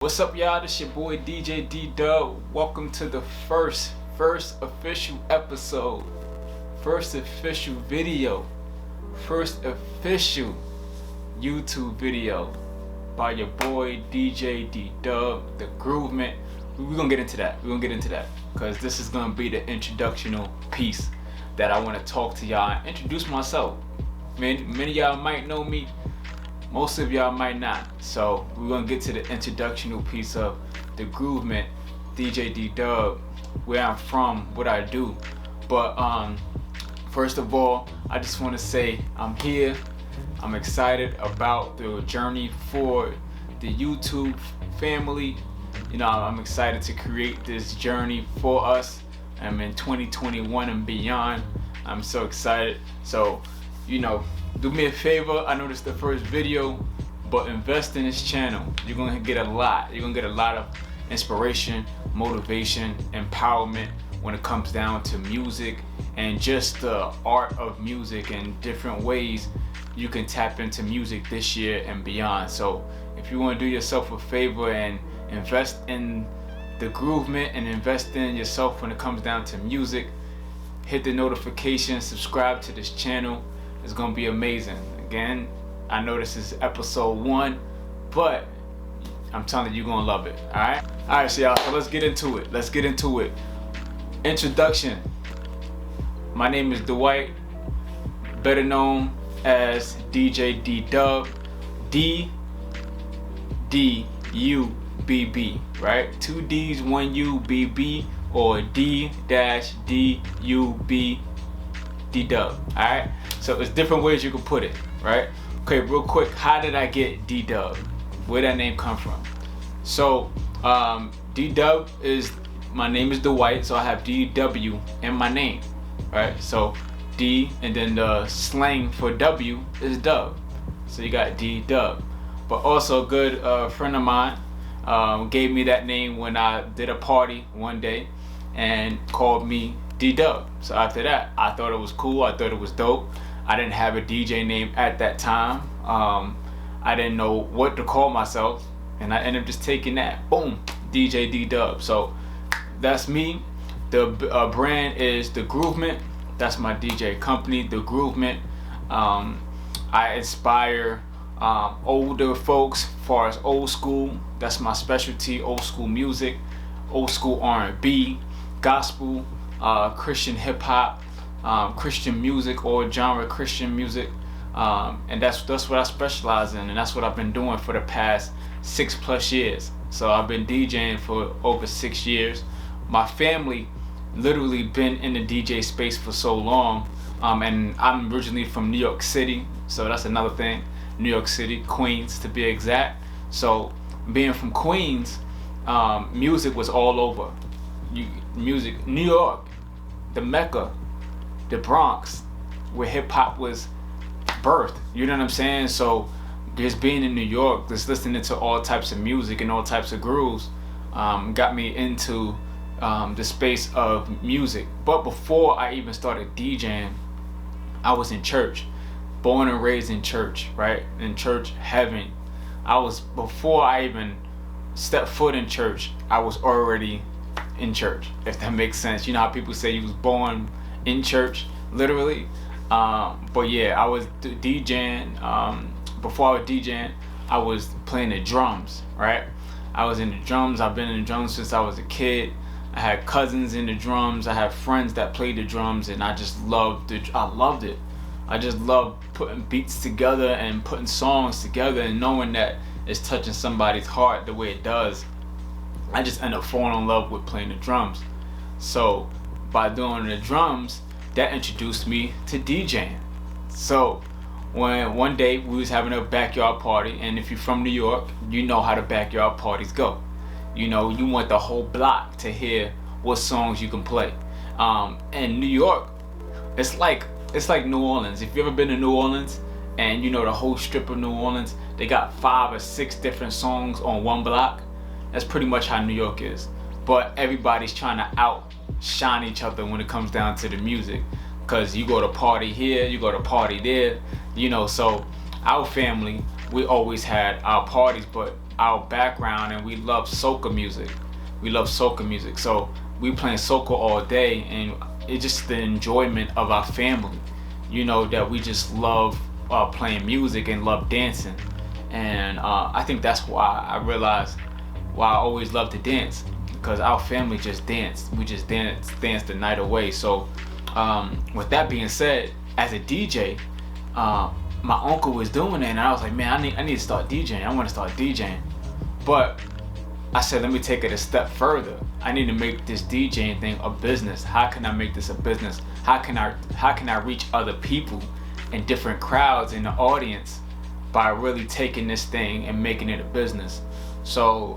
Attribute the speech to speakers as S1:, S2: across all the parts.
S1: What's up, y'all? This your boy DJ D-Dub. Welcome to the first official episode, first official video, first official YouTube video by your boy DJ D-Dub, the Groovement. We're gonna get into that. Because this is gonna be the introductional piece that I want to talk to y'all and introduce myself. Many of y'all might know me. Most of y'all might not. So we're gonna get to the introductional piece of the Groovement, DJ D-Dub, where I'm from, what I do. But first of all, I just want to say I'm here. I'm excited about the journey for the YouTube family. You know, I'm excited to create this journey for us. I'm in 2021 and beyond. I'm so excited. So, you know, do me a favor. I know this is the first video, but invest in this channel. You're gonna get a lot. You're gonna get a lot of inspiration, motivation, empowerment when it comes down to music and just the art of music and different ways you can tap into music this year and beyond. So if you want to do yourself a favor and invest in the Groovement and invest in yourself when it comes down to music, hit the notification, subscribe to this channel. It's gonna be amazing. Again, I know this is episode 1, but I'm telling you, you're gonna love it. Alright, so y'all, so let's get into it. Introduction. My name is Dwight, better known as DJ D-Dub. D-D-U-B-B, right? 2 D's, 1 U, B-B, or D-D-U-B D-Dub. Alright? So there's different ways you can put it, right? Okay, real quick, how did I get D-Dub? Where that name come from? So D-Dub is, my name is Dwight, so I have D-W in my name, right? So D and then the slang for W is Dub. So you got D-Dub. But also a good friend of mine gave me that name when I did a party one day and called me D-Dub. So after that, I thought it was cool. I thought it was dope. I didn't have a DJ name at that time. I didn't know what to call myself, and I ended up just taking that. Boom, DJ D-Dub. So that's me. The brand is the Groovement. That's my DJ company, the Groovement. I inspire older folks as far as old school. That's my specialty. Old school music, old school R&B, gospel, Christian hip hop, Christian music, or genre Christian music, and that's what I specialize in, and that's what I've been doing for the past 6+ years. So I've been DJing for over 6 years. My family literally been in the DJ space for so long, and I'm originally from New York City, so that's another thing. New York City, Queens to be exact. So being from Queens, music was all over. Music, New York, the Mecca, the Bronx, where hip hop was birthed. You know what I'm saying? So just being in New York, just listening to all types of music and all types of grooves, got me into the space of music. But before I even started DJing, I was in church, born and raised in church, right? In church heaven. Before I even stepped foot in church, I was already in church, if that makes sense. You know how people say you was born in church, literally. But yeah, I was DJing. Before I was DJing, I was playing the drums, right? I was in the drums. I've been in the drums since I was a kid. I had cousins in the drums. I had friends that played the drums, and I just loved it. I loved it. I just loved putting beats together and putting songs together and knowing that it's touching somebody's heart the way it does. I just ended up falling in love with playing the drums. So by doing the drums, that introduced me to DJing. So when one day we was having a backyard party, and if you're from New York, you know how the backyard parties go. You know, you want the whole block to hear what songs you can play. And New York, it's like New Orleans. If you ever been to New Orleans and you know the whole strip of New Orleans, they got 5 or 6 different songs on one block. That's pretty much how New York is. But everybody's trying to outshine each other when it comes down to the music, because you go to party here, you go to party there, you know. So our family, we always had our parties, but our background, and we love soca music. We love soca music, so we playing soca all day, and it's just the enjoyment of our family. That we just love playing music and love dancing, and I think that's why I realized why I always loved to dance, because our family just danced. We just danced the night away. So with that being said, as a DJ, my uncle was doing it, and I was like, man, I need to start DJing. I want to start DJing. But I said, let me take it a step further. I need to make this DJing thing a business. How can I make this a business? How can I reach other people and different crowds in the audience by really taking this thing and making it a business? So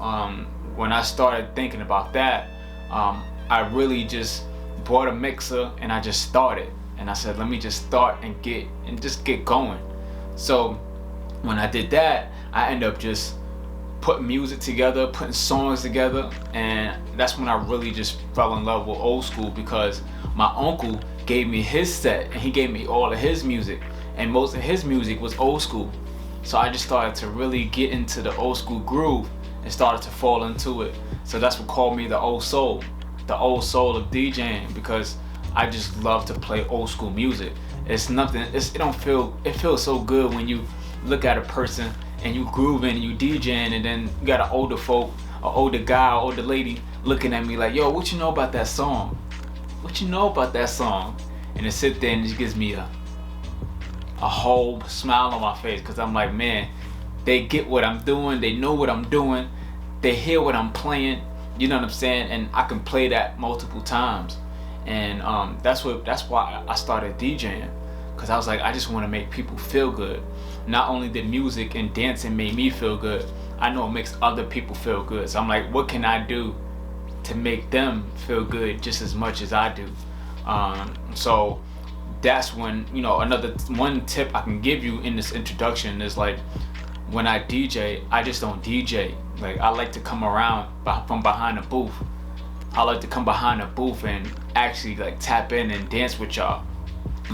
S1: when I started thinking about that, I really just bought a mixer and I just started. And I said, let me just start and get going. So when I did that, I ended up just putting music together, putting songs together, and that's when I really just fell in love with old school, because my uncle gave me his set and he gave me all of his music, and most of his music was old school. So I just started to really get into the old school groove and started to fall into it. So that's what called me the old soul of DJing, because I just love to play old school music. It feels so good when you look at a person and you grooving and you DJing, and then you got an older guy or older lady looking at me like, yo, what you know about that song? What you know about that song? And it sit there and it gives me a whole smile on my face, because I'm like, man, they get what I'm doing, they know what I'm doing, they hear what I'm playing, you know what I'm saying? And I can play that multiple times. And that's why I started DJing, because I was like, I just want to make people feel good. Not only the music and dancing made me feel good, I know it makes other people feel good. So I'm like, what can I do to make them feel good just as much as I do? So that's when, another one tip I can give you in this introduction is, like, when I DJ, I just don't DJ. Like, I like to come around from behind the booth. I like to come behind the booth and actually like tap in and dance with y'all,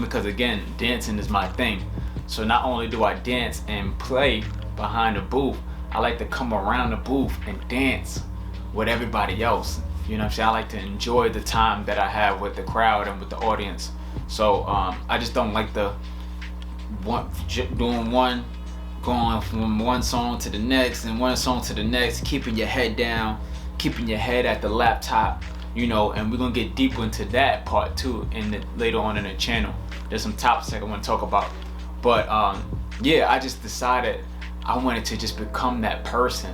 S1: because again, dancing is my thing. So not only do I dance and play behind the booth, I like to come around the booth and dance with everybody else. You know what I'm saying? I like to enjoy the time that I have with the crowd and with the audience. So I just don't like going from one song to the next and one song to the next, keeping your head down, keeping your head at the laptop, and we're gonna get deeper into that part too later on in the channel. There's some topics I want to talk about, but yeah, I just decided I wanted to just become that person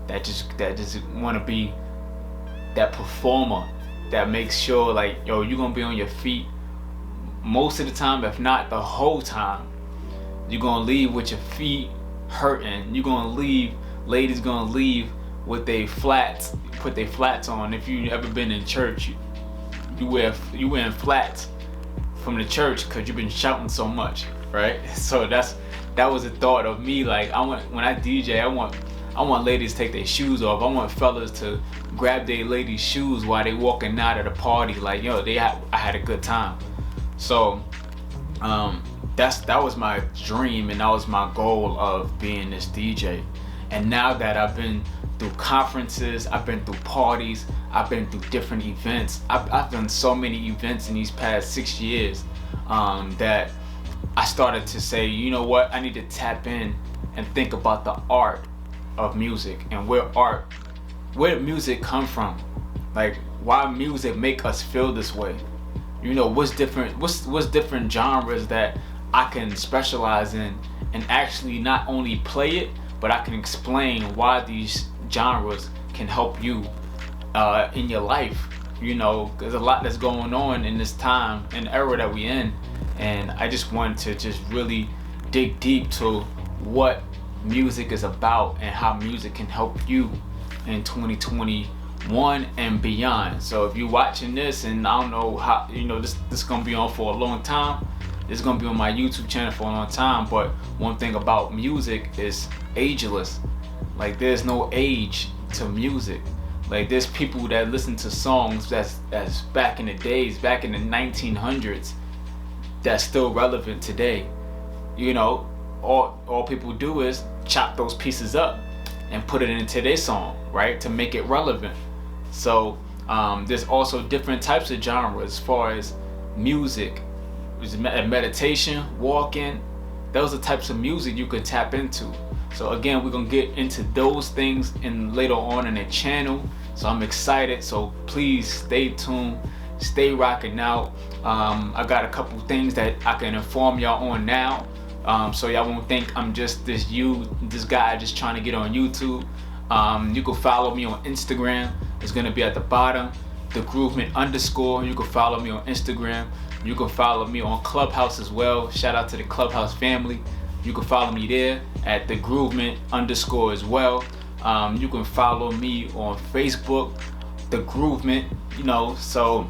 S1: that just want to be that performer that makes sure, like, yo, you're gonna be on your feet most of the time, if not the whole time. You're gonna leave with your feet hurting. You're gonna leave, ladies gonna leave with their flats, put their flats on. If you ever been in church, you wearing flats from the church because you've been shouting so much, right? So that was a thought of me. Like, when I DJ, I want ladies to take their shoes off. I want fellas to grab their ladies' shoes while they walking out of the party. Like, yo, I had a good time. So that was my dream, and that was my goal of being this DJ. And now that I've been through conferences, I've been through parties, I've been through different events. I've done so many events in these past 6 years that I started to say, you know what, I need to tap in and think about the art of music and where music come from. Like, why music make us feel this way? What's different genres that I can specialize in and actually not only play it, but I can explain why these genres can help you in your life. There's a lot that's going on in this time and era that we in, and I just wanted to just really dig deep to what music is about and how music can help you in 2021 and beyond. So if you're watching this, and I don't know how, this is gonna be on for a long time. It's gonna be on my YouTube channel for a long time, but one thing about music is ageless. Like, there's no age to music. Like, there's people that listen to songs that's back in the days, back in the 1900s, that's still relevant today. All people do is chop those pieces up and put it into their song, right, to make it relevant. So there's also different types of genres as far as music, meditation, walking. Those are types of music you could tap into. So again, we're gonna get into those things in later on in the channel. So I'm excited. So please stay tuned, stay rocking out. I got a couple things that I can inform y'all on now. So y'all won't think I'm just this guy just trying to get on YouTube. You can follow me on Instagram. It's gonna be at the bottom, the Groovement _. You can follow me on Instagram. You can follow me on Clubhouse as well. Shout out to the Clubhouse family. You can follow me there at the Groovement _ as well. You can follow me on Facebook, the Groovement. So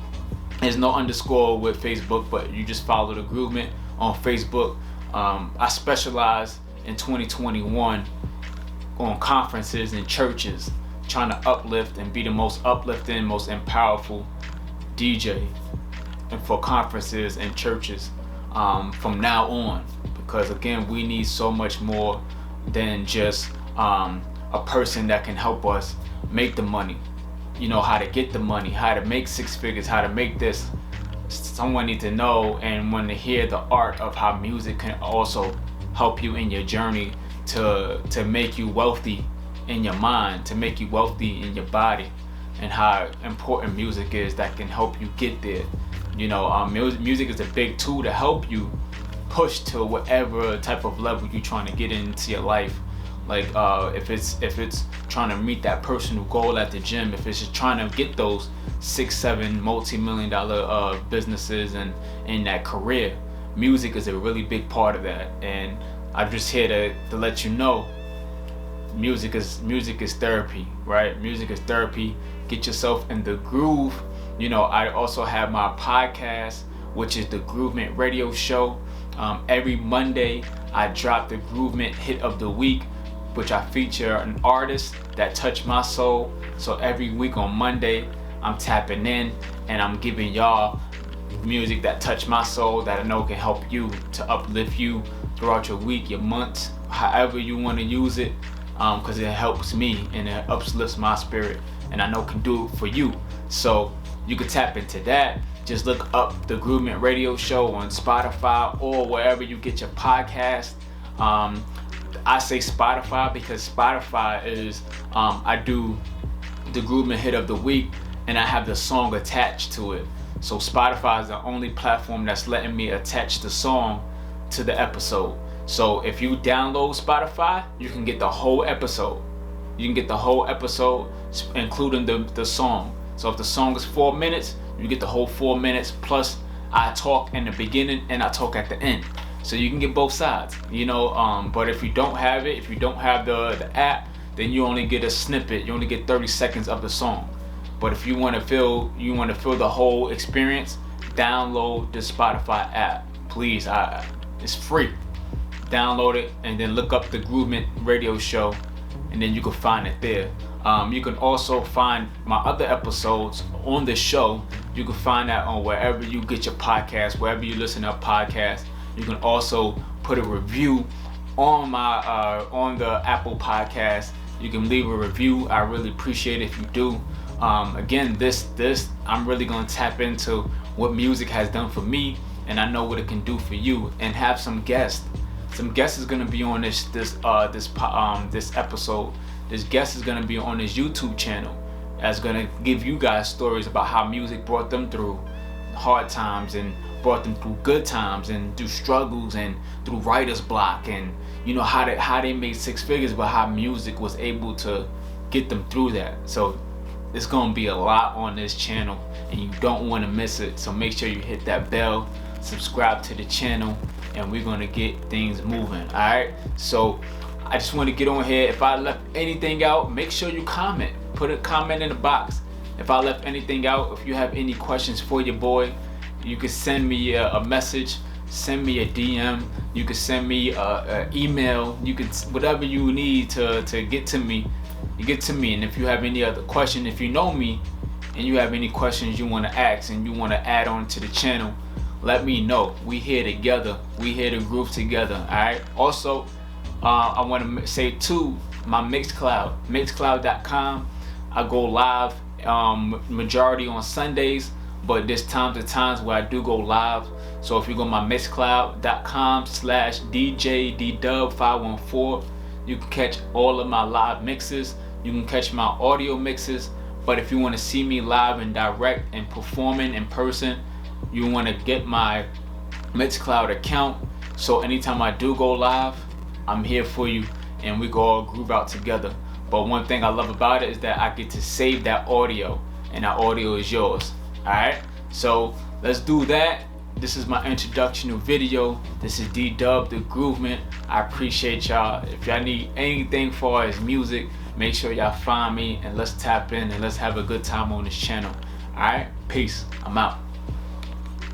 S1: there's no underscore with Facebook, but you just follow the Groovement on Facebook. I specialize in 2021 on conferences and churches, trying to uplift and be the most uplifting, most powerful DJ and for conferences and churches from now on, because again, we need so much more than just a person that can help us make the money, how to get the money, how to make 6 figures, how to make this. Someone need to know and want to hear the art of how music can also help you in your journey to make you wealthy in your mind, to make you wealthy in your body, and how important music is that can help you get there. Music is a big tool to help you push to whatever type of level you're trying to get into your life. Like if it's trying to meet that personal goal at the gym, if it's just trying to get those 6-7 multi-million-dollar businesses and in that career, music is a really big part of that. And I'm just here to let you know, music is therapy, right? Music is therapy. Get yourself in the groove. I also have my podcast, which is the Groovement Radio Show. Every Monday, I drop the Groovement Hit of the Week, which I feature an artist that touched my soul. So every week on Monday, I'm tapping in and I'm giving y'all music that touched my soul, that I know can help you, to uplift you throughout your week, your months, however you want to use it, because it helps me and it uplifts my spirit, and I know can do it for you. So you can tap into that. Just look up the Groovement Radio Show on Spotify or wherever you get your podcast. I say Spotify because Spotify is, I do the Groovement Hit of the Week and I have the song attached to it. So Spotify is the only platform that's letting me attach the song to the episode. So if you download Spotify, you can get the whole episode. You can get the whole episode, including the song. So if the song is 4 minutes, you get the whole 4 minutes, plus I talk in the beginning and I talk at the end. So you can get both sides, but if you don't have it, if you don't have the app, then you only get a snippet. You only get 30 seconds of the song. But if you want to feel the whole experience, download the Spotify app, please. It's free. Download it and then look up the Groovement Radio Show, and then you can find it there. You can also find my other episodes on the show. You can find that on wherever you get your podcast, wherever you listen to a podcast. You can also put a review on my on the Apple Podcast. You can leave a review. I really appreciate it if you do. Again, this I'm really gonna tap into what music has done for me, and I know what it can do for you. And have some guests. Some guests is gonna be on this episode. This guest is gonna be on this YouTube channel. That's gonna give you guys stories about how music brought them through hard times and brought them through good times and through struggles and through writer's block, and how they made 6 figures, but how music was able to get them through that. So it's gonna be a lot on this channel and you don't want to miss it. So make sure you hit that bell, subscribe to the channel, and we're gonna get things moving. Alright, so I just want to get on here. If I left anything out, make sure you comment. Put a comment in the box. If I left anything out, if you have any questions for your boy, you can send me a message, send me a DM, you can send me an email, you can, whatever you need to get to me, you get to me. And if you have any other question, if you know me and you have any questions you want to ask and you want to add on to the channel, let me know. We here together, we here to groove together. All right. Also, I want to say too, my Mixcloud, mixcloud.com. I go live majority on Sundays, but there's times and times where I do go live. So if you go to my mixcloud.com/DJDdub514, you can catch all of my live mixes. You can catch my audio mixes. But if you want to see me live and direct and performing in person, you want to get my Mixcloud account. So anytime I do go live, I'm here for you, and we go all groove out together. But one thing I love about it is that I get to save that audio, and that audio is yours. Alright, so let's do that. This is my introductional video. This is D-Dub, the Groovement. I appreciate y'all. If y'all need anything for as music, make sure y'all find me, and let's tap in and let's have a good time on this channel. Alright, peace. I'm out.